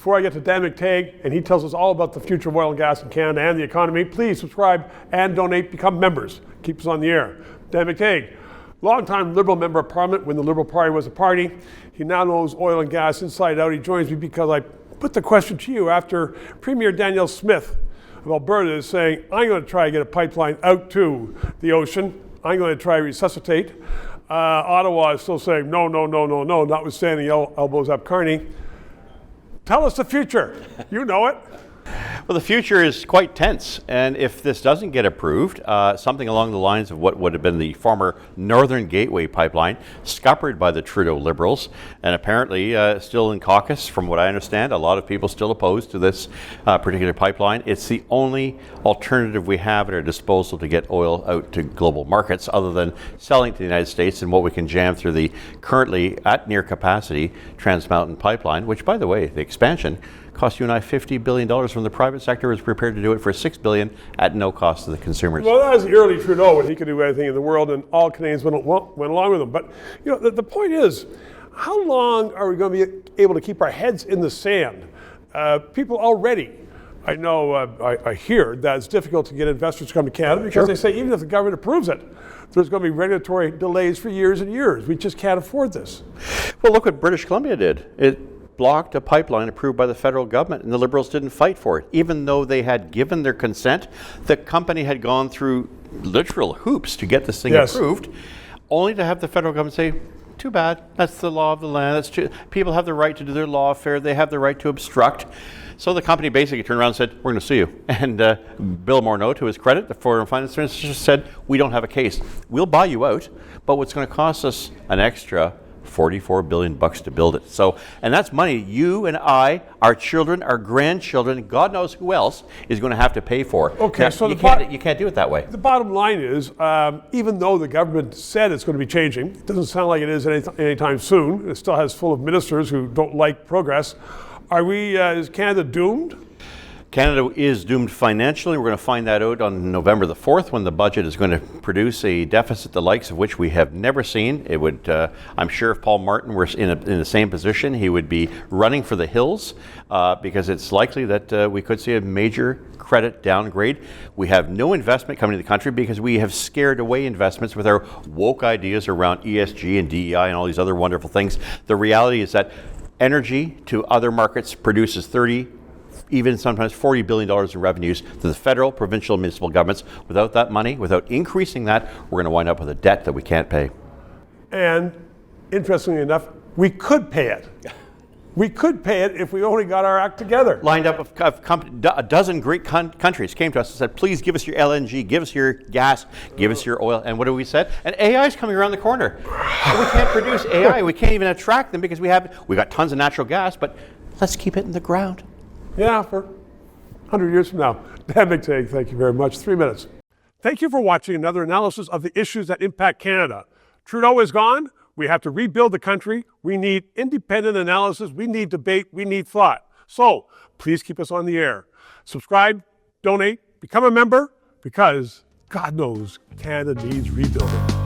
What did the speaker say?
Before I get to Dan McTeague, and he tells us all about the future of oil and gas in Canada and the economy, please subscribe and donate, become members. Keep us on the air. Dan McTeague, longtime Liberal member of Parliament when the Liberal Party was a party. He now knows oil and gas inside out. He joins me because I put the question to you after Premier Danielle Smith of Alberta is saying, I'm going to try to get a pipeline out to the ocean. I'm going to try to resuscitate. Ottawa is still saying, no, notwithstanding elbows up Carney. Tell us the future. You know it. Well, the future is quite tense, and if this doesn't get approved, something along the lines of what would have been the former Northern Gateway pipeline, scuppered by the Trudeau Liberals, and apparently still in caucus, from what I understand, a lot of people still opposed to this particular pipeline. It's the only alternative we have at our disposal to get oil out to global markets, other than selling to the United States and what we can jam through the currently at near capacity Trans Mountain pipeline, which, by the way, the expansion cost you and I $50 billion from the private sector, was prepared to do it for $6 billion at no cost to the consumers. Well, that was the early Trudeau when he could do anything in the world, and all Canadians went along with him. But you know, the point is, how long are we going to be able to keep our heads in the sand? People already, I know, I hear that it's difficult to get investors to come to Canada because they say even if the government approves it, there's going to be regulatory delays for years and years. We just can't afford this. Well, look what British Columbia did. It blocked a pipeline approved by the federal government, and the Liberals didn't fight for it. Even though they had given their consent, the company had gone through literal hoops to get this thing approved, only to have the federal government say, too bad, that's the law of the land. People have the right to do their lawfare, they have the right to obstruct. So the company basically turned around and said, we're going to sue you. And Bill Morneau, to his credit, the foreign finance minister, said, we don't have a case. We'll buy you out, but what's going to cost us an extra $44 billion to build it. So, and that's money you and I, our children, our grandchildren, God knows who else is going to have to pay for. Okay, now, so you can't do it that way. The bottom line is, even though the government said it's going to be changing, it doesn't sound like it is anytime soon. It still has full of ministers who don't like progress. Is Canada doomed? Canada is doomed financially. We're going to find that out on November the 4th when the budget is going to produce a deficit the likes of which we have never seen. It would, I'm sure if Paul Martin were in the same position, he would be running for the hills because it's likely that we could see a major credit downgrade. We have no investment coming to the country because we have scared away investments with our woke ideas around ESG and DEI and all these other wonderful things. The reality is that energy to other markets produces 30, even sometimes $40 billion in revenues to the federal, provincial, municipal governments. Without that money, without increasing that, we're going to wind up with a debt that we can't pay. And interestingly enough, we could pay it. We could pay it if we only got our act together. Lined up a dozen great countries came to us and said, please give us your LNG, give us your gas, give us your oil. And what have we said? And AI is coming around the corner. And we can't produce AI. We can't even attract them because we got tons of natural gas, but let's keep it in the ground. Yeah, for 100 years from now. Dan McTeague, thank you very much. 3 minutes. Thank you for watching another analysis of the issues that impact Canada. Trudeau is gone. We have to rebuild the country. We need independent analysis. We need debate. We need thought. So please keep us on the air. Subscribe, donate, become a member, because God knows Canada needs rebuilding.